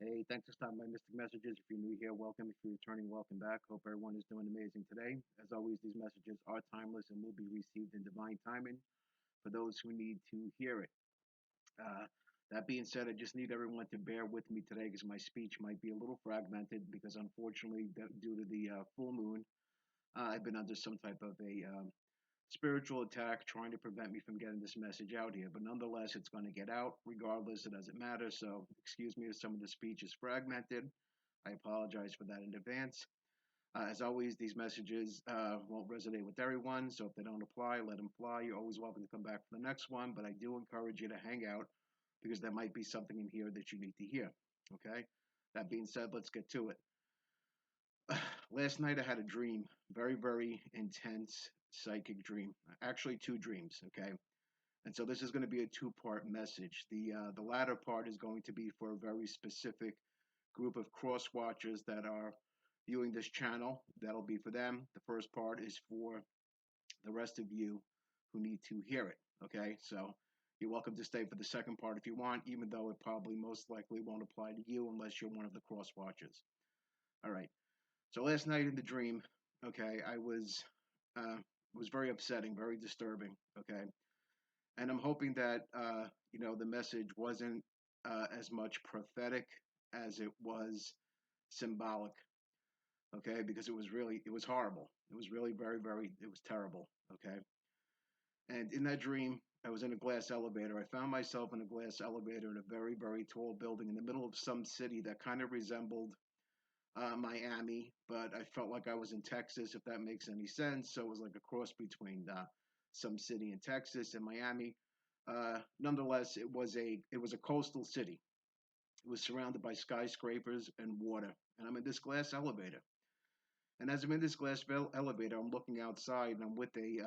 Hey, thanks for stopping by Mystic Messages. If you're new here, welcome. If you're returning, welcome back. Hope everyone is doing amazing today. As always, these messages are timeless and will be received in divine timing for those who need to hear it. Uh, that being said, I just need everyone to bear with me today because my speech might be a little fragmented because unfortunately, due to the full moon, I've been under some type of a spiritual attack trying to prevent me from getting this message out here. But nonetheless, it's going to get out regardless. It doesn't matter. So excuse me if some of the speech is fragmented. I apologize for that in advance. As always, these messages won't resonate with everyone. So if they don't apply, let them fly. You're always welcome to come back for the next one. But I do encourage you to hang out because there might be something in here that you need to hear. Okay? That being said, let's get to it. Last night I had a dream, very, very intense psychic dream. Actually, two dreams. Okay, and so this is going to be a two-part message. The latter part is going to be for a very specific group of cross watchers that are viewing this channel. That'll be for them. The first part is for the rest of you who need to hear it. Okay, so you're welcome to stay for the second part if you want, even though it probably most likely won't apply to you unless you're one of the cross watchers. All right. So last night in the dream, okay, I was very upsetting, very disturbing, okay, and I'm hoping that the message wasn't as much prophetic as it was symbolic, okay, because it was horrible. It was really it was terrible, okay. And in that dream, I was in a glass elevator. I found myself in a glass elevator in a very, very tall building in the middle of some city that kind of resembled Miami, but I felt like I was in Texas, if that makes any sense. So it was like a cross between some city in Texas and Miami. Nonetheless, it was a coastal city. It was surrounded by skyscrapers and water, and I'm in this glass elevator. And as I'm in this glass elevator, I'm looking outside, and I'm with a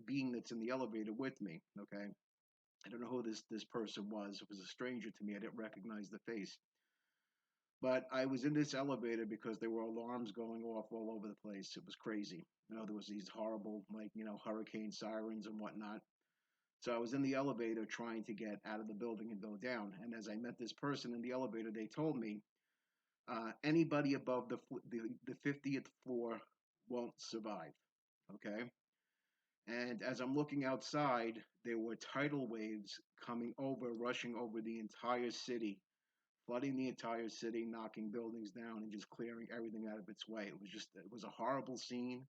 being that's in the elevator with me. Okay, I don't know who this person was. It was a stranger to me. I didn't recognize the face. But I was in this elevator because there were alarms going off all over the place. It was crazy. There was these horrible, like, hurricane sirens and whatnot. So I was in the elevator trying to get out of the building and go down. And as I met this person in the elevator, they told me anybody above the 50th floor won't survive. Okay. And as I'm looking outside, there were tidal waves coming over, rushing over the entire city, flooding the entire city, knocking buildings down, and just clearing everything out of its way. It was a horrible scene.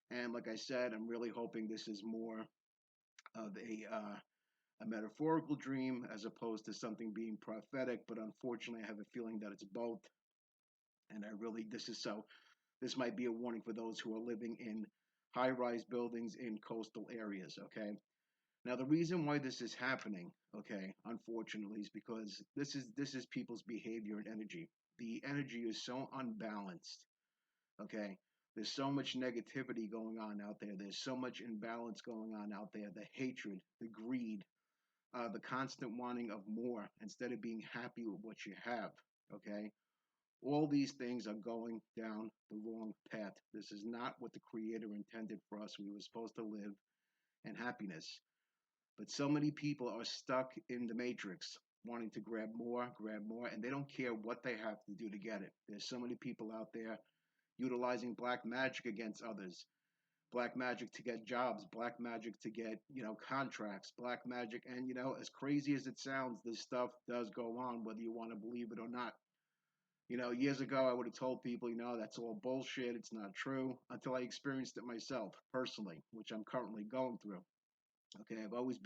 And like I said, I'm really hoping this is more of a metaphorical dream as opposed to something being prophetic. But unfortunately, I have a feeling that it's both. And this might be a warning for those who are living in high rise buildings in coastal areas. Okay. Now, the reason why this is happening, okay, unfortunately, is because this is people's behavior and energy. The energy is so unbalanced, okay? There's so much negativity going on out there. There's so much imbalance going on out there. The hatred, the greed, the constant wanting of more instead of being happy with what you have, okay? All these things are going down the wrong path. This is not what the Creator intended for us. We were supposed to live in happiness. But so many people are stuck in the matrix, wanting to grab more, and they don't care what they have to do to get it. There's so many people out there utilizing black magic against others, black magic to get jobs, black magic to get, contracts, black magic. And, as crazy as it sounds, this stuff does go on, whether you want to believe it or not. Years ago, I would have told people, that's all bullshit. It's not true until I experienced it myself personally, which I'm currently going through. Okay. I've always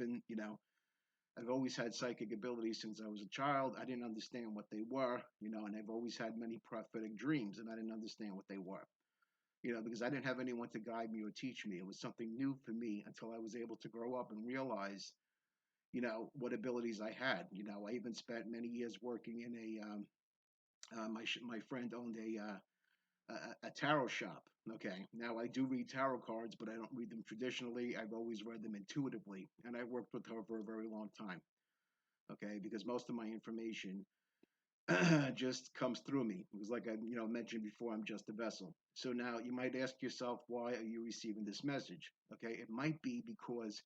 had psychic abilities since I was a child. I didn't understand what they were, and I've always had many prophetic dreams, and I didn't understand what they were, because I didn't have anyone to guide me or teach me. It was something new for me until I was able to grow up and realize, what abilities I had. I even spent many years working in my friend owned a tarot shop. Okay, now I do read tarot cards, but I don't read them traditionally. I've always read them intuitively, and I worked with her for a very long time. Okay, because most of my information just comes through me. Because, like I mentioned before, I'm just a vessel. So now you might ask yourself, why are you receiving this message? Okay, it might be because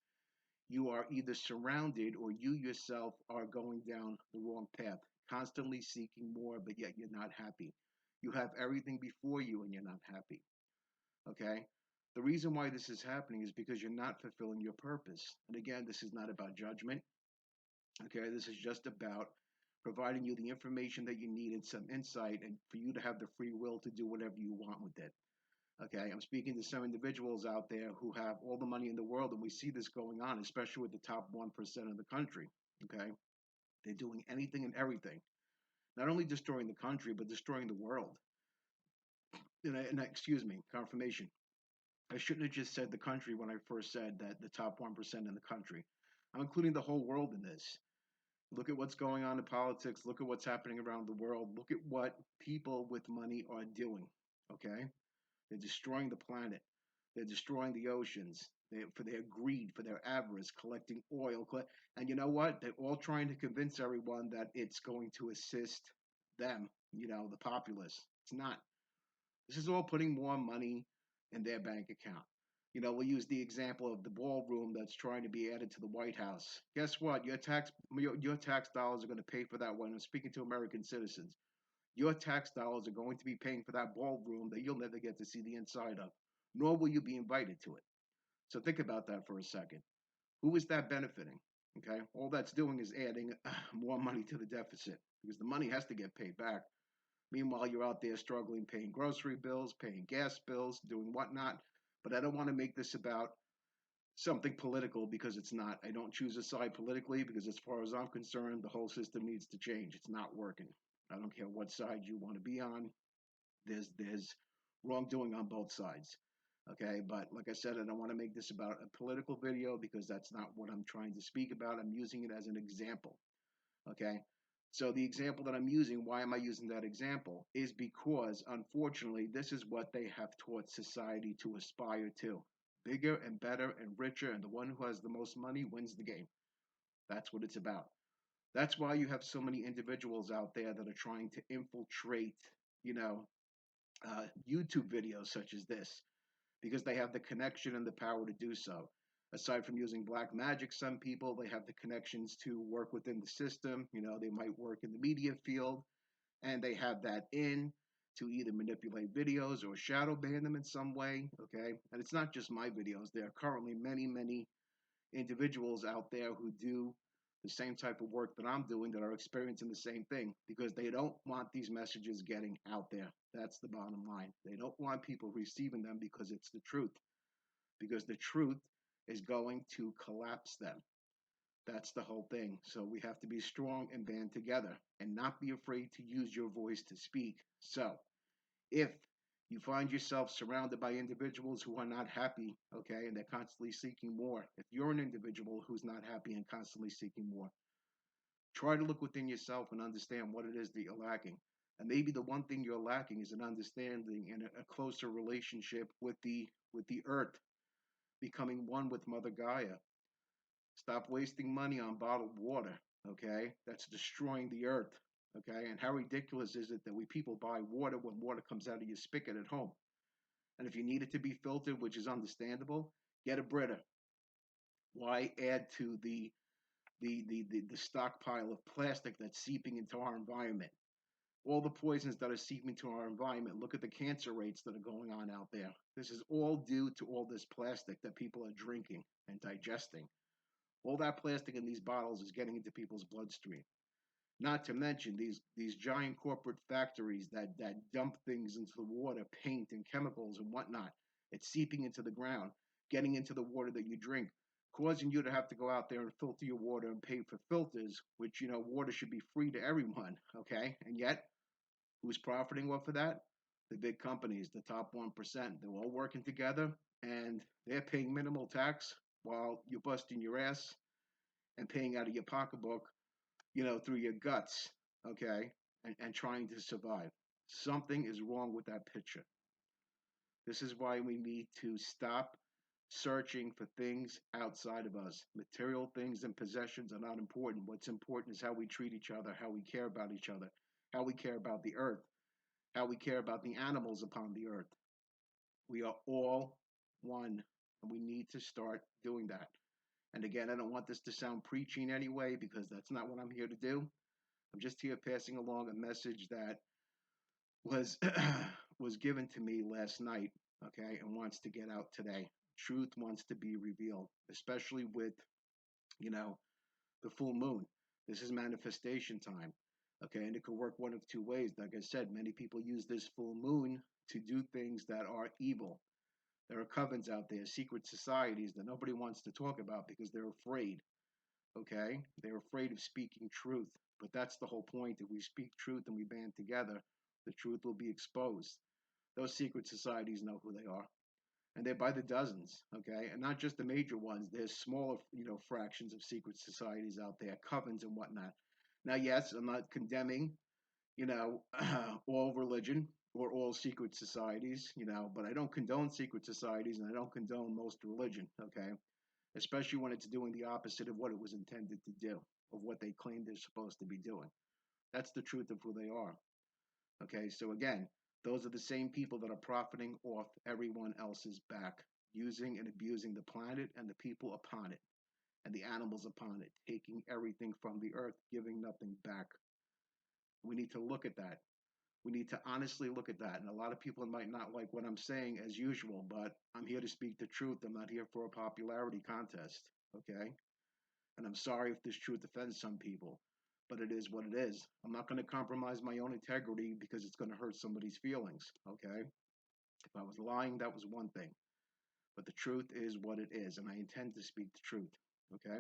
you are either surrounded or you yourself are going down the wrong path. constantly seeking more, but yet you're not happy. You have everything before you and you're not happy. Okay? The reason why this is happening is because you're not fulfilling your purpose. And again, this is not about judgment. Okay? This is just about providing you the information that you need and some insight and for you to have the free will to do whatever you want with it. Okay, I'm speaking to some individuals out there who have all the money in the world, and we see this going on, especially with the top 1% of the country. Okay, they're doing anything and everything, not only destroying the country, but destroying the world. And excuse me, confirmation. I shouldn't have just said the country when I first said that the top 1% in the country. I'm including the whole world in this. Look at what's going on in politics. Look at what's happening around the world. Look at what people with money are doing. Okay, they're destroying the planet. They're destroying the oceans for their greed, for their avarice, collecting oil. And you know what? They're all trying to convince everyone that it's going to assist them, the populace. It's not. This is all putting more money in their bank account. We'll use the example of the ballroom that's trying to be added to the White House. Guess what? Your tax dollars are going to pay for that when I'm speaking to American citizens. Your tax dollars are going to be paying for that ballroom that you'll never get to see the inside of, nor will you be invited to it. So think about that for a second. Who is that benefiting? Okay, all that's doing is adding more money to the deficit because the money has to get paid back. Meanwhile, you're out there struggling, paying grocery bills, paying gas bills, doing whatnot. But I don't want to make this about something political because it's not. I don't choose a side politically because, as far as I'm concerned, the whole system needs to change. It's not working. I don't care what side you want to be on. There's wrongdoing on both sides. Okay, but like I said, I don't want to make this about a political video because that's not what I'm trying to speak about. I'm using it as an example. Okay, so the example that I'm using, why am I using that example? Is because unfortunately, this is what they have taught society to aspire to: bigger and better and richer, and the one who has the most money wins the game. That's what it's about. That's why you have so many individuals out there that are trying to infiltrate, you know, YouTube videos such as this because they have the connection and the power to do so. Aside from using black magic, some people they have the connections to work within the system. They might work in the media field and they have that in to either manipulate videos or shadow ban them in some way. Okay, and it's not just my videos. There are currently many, many individuals out there who do the same type of work that I'm doing that are experiencing the same thing because they don't want these messages getting out there. That's the bottom line. They don't want people receiving them because it's the truth, because the truth is going to collapse them. That's the whole thing. So we have to be strong and band together and not be afraid to use your voice to speak. So if you find yourself surrounded by individuals who are not happy, okay, and they're constantly seeking more, if you're an individual who's not happy and constantly seeking more, try to look within yourself and understand what it is that you're lacking. And maybe the one thing you're lacking is an understanding and a closer relationship with the earth, becoming one with Mother Gaia. Stop wasting money on bottled water, okay? That's destroying the earth, okay? And how ridiculous is it that we people buy water when water comes out of your spigot at home? And if you need it to be filtered, which is understandable, get a Brita. Why add to the stockpile of plastic that's seeping into our environment? All the poisons that are seeping into our environment. Look at the cancer rates that are going on out there. This is all due to all this plastic that people are drinking and digesting. All that plastic in these bottles is getting into people's bloodstream. Not to mention these giant corporate factories that dump things into the water, paint and chemicals and whatnot. It's seeping into the ground, getting into the water that you drink, causing you to have to go out there and filter your water and pay for filters, which water should be free to everyone, okay? And yet, who's profiting off of that? The big companies, the top 1%. They're all working together and they're paying minimal tax while you're busting your ass and paying out of your pocketbook, through your guts, okay, and trying to survive. Something is wrong with that picture. This is why we need to stop searching for things outside of us. Material things and possessions are not important. What's important is how we treat each other, how we care about each other, how we care about the earth, how we care about the animals upon the earth. We are all one, and we need to start doing that. And again, I don't want this to sound preachy in any way because that's not what I'm here to do. I'm just here passing along a message that was was given to me last night, okay, and wants to get out today. Truth wants to be revealed, especially with, you know, the full moon. This is manifestation time. Okay, and it could work one of two ways. Like I said, many people use this full moon to do things that are evil. There are covens out there, secret societies that nobody wants to talk about because they're afraid. Okay, they're afraid of speaking truth. But that's the whole point. If we speak truth and we band together, the truth will be exposed. Those secret societies know who they are, and they're by the dozens. Okay, and not just the major ones. There's smaller, fractions of secret societies out there, covens and whatnot. Now, yes, I'm not condemning, all religion or all secret societies, but I don't condone secret societies and I don't condone most religion. Okay, especially when it's doing the opposite of what it was intended to do, of what they claim they're supposed to be doing. That's the truth of who they are. Okay, so again, those are the same people that are profiting off everyone else's back, using and abusing the planet and the people upon it, and the animals upon it, taking everything from the earth, giving nothing back. We need to look at that. We need to honestly look at that. And a lot of people might not like what I'm saying as usual, but I'm here to speak the truth. I'm not here for a popularity contest. Okay? And I'm sorry if this truth offends some people, but it is what it is. I'm not going to compromise my own integrity because it's going to hurt somebody's feelings. Okay? If I was lying, that was one thing. But the truth is what it is, and I intend to speak the truth. Okay?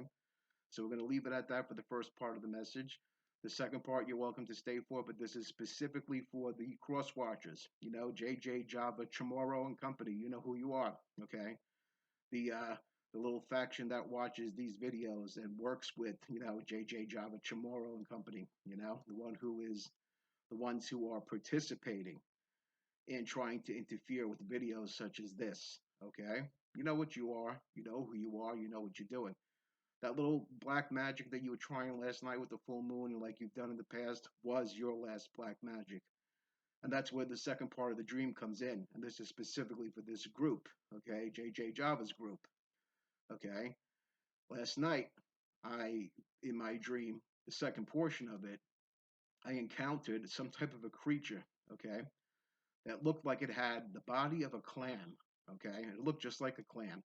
So we're going to leave it at that for the first part of the message. The second part, you're welcome to stay for, but this is specifically for the CROSSWATCHERS. JJ, Java, Chamorro, and company. You know who you are. Okay? The little faction that watches these videos and works with, JJ, Java, Chamorro, and company. The ones who are participating in trying to interfere with videos such as this. Okay? You know what you are. You know who you are. You know what you're doing. That little black magic that you were trying last night with the full moon, like you've done in the past, was your last black magic. And that's where the second part of the dream comes in. And this is specifically for this group, okay? JJ Java's group, okay? Last night, in my dream, the second portion of it, I encountered some type of a creature, okay? That looked like it had the body of a clam, okay? It looked just like a clam.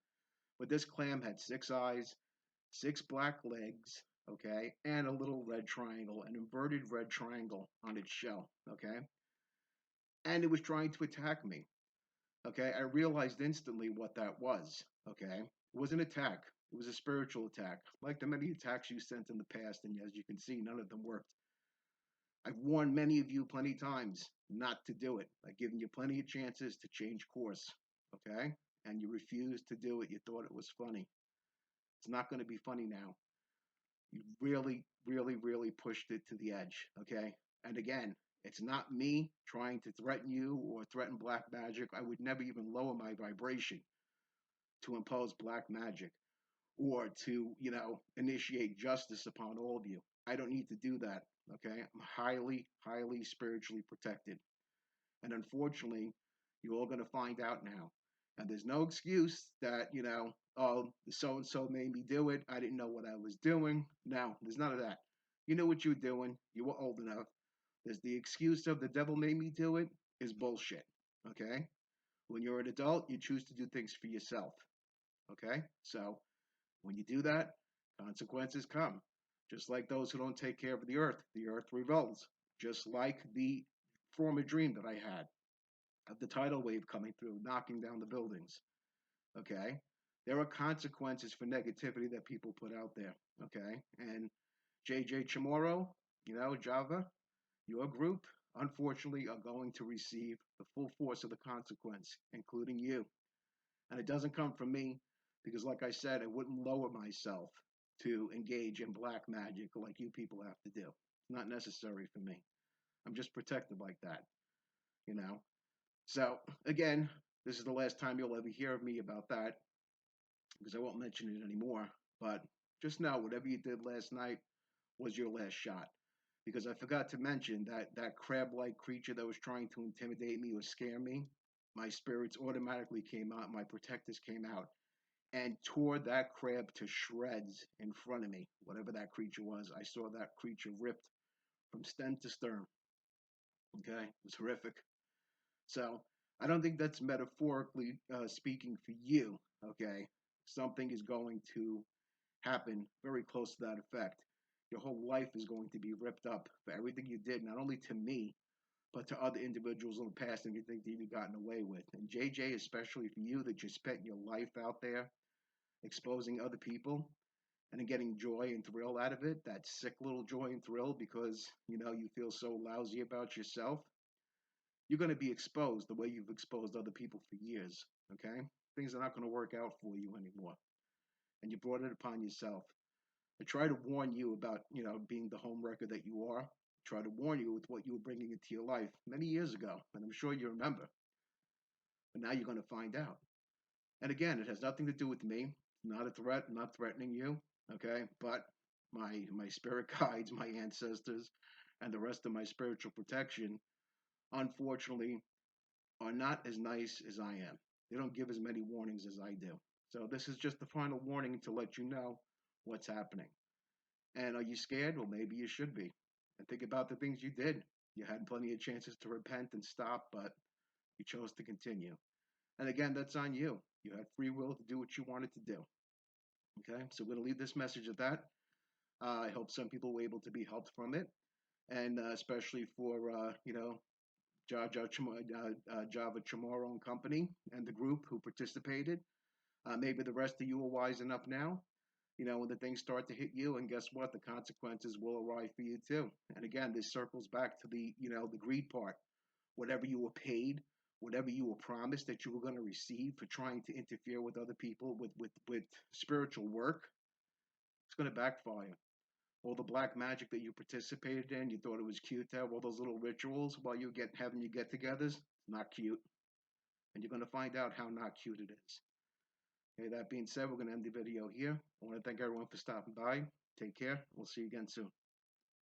But this clam had 6 eyes, 6 black legs, okay, and a little red triangle, an inverted red triangle on its shell, okay? And it was trying to attack me, okay? I realized instantly what that was, okay? It was an attack. It was a spiritual attack, like the many attacks you sent in the past, and as you can see, none of them worked. I've warned many of you plenty of times not to do it. I've given you plenty of chances to change course, okay? And you refused to do it. You thought it was funny. It's not going to be funny now. You really, really, really pushed it to the edge, okay? And again, it's not me trying to threaten you or threaten black magic. I would never even lower my vibration to impose black magic or to, initiate justice upon all of you. I don't need to do that, okay? I'm highly, highly spiritually protected. And unfortunately, you're all going to find out now. And there's no excuse that, oh, so and so made me do it. I didn't know what I was doing. No, there's none of that. You know what you're doing. You were old enough. There's the excuse of the devil made me do it is bullshit. Okay? When you're an adult, you choose to do things for yourself. Okay? So when you do that, consequences come. Just like those who don't take care of the earth revolves. Just like the former dream that I had of the tidal wave coming through, knocking down the buildings. Okay? There are consequences for negativity that people put out there. Okay? And JJ Chamorro, Java, your group, unfortunately, are going to receive the full force of the consequence, including you. And it doesn't come from me because, like I said, I wouldn't lower myself to engage in black magic like you people have to do. It's not necessary for me. I'm just protected like that, you know? So, again, this is the last time you'll ever hear of me about that because I won't mention it anymore. But just know whatever you did last night was your last shot. Because I forgot to mention that crab-like creature that was trying to intimidate me or scare me, my spirits automatically came out, my protectors came out, and tore that crab to shreds in front of me. Whatever that creature was, I saw that creature ripped from stem to stern. Okay, it was horrific. So I don't think that's metaphorically speaking for you. Okay, something is going to happen very close to that effect. Your whole life is going to be ripped up for everything you did, not only to me, but to other individuals in the past and you think that you've gotten away with. And JJ, especially for you that you spent your life out there exposing other people and getting joy and thrill out of it, that sick little joy and thrill because you feel so lousy about yourself, you're going to be exposed the way you've exposed other people for years. Okay? Things are not going to work out for you anymore. And you brought it upon yourself. I try to warn you about, being the homewrecker that you are. Try to warn you with what you were bringing into your life many years ago, and I'm sure you remember. But now you're going to find out. And again, it has nothing to do with me. Not a threat. I'm not threatening you. Okay, but my spirit guides, my ancestors, and the rest of my spiritual protection, unfortunately, are not as nice as I am. They don't give as many warnings as I do. So this is just the final warning to let you know what's happening. And are you scared? Well, maybe you should be. And think about the things you did. You had plenty of chances to repent and stop, but you chose to continue. And again, that's on you. You had free will to do what you wanted to do. Okay, so we're going to leave this message at that. I hope some people were able to be helped from it, and especially for Java Chamorro and Company and the group who participated. Maybe the rest of you are wise enough now. When the things start to hit you, and guess what? The consequences will arrive for you too. And again, this circles back to the greed part. Whatever you were paid, whatever you were promised that you were going to receive for trying to interfere with other people with spiritual work, it's going to backfire. All the black magic that you participated in, you thought it was cute to have all those little rituals while you get having your get-togethers. Not cute, and you're going to find out how not cute it is. Okay, that being said, we're going to end the video here. I want to thank everyone for stopping by. Take care. We'll see you again soon.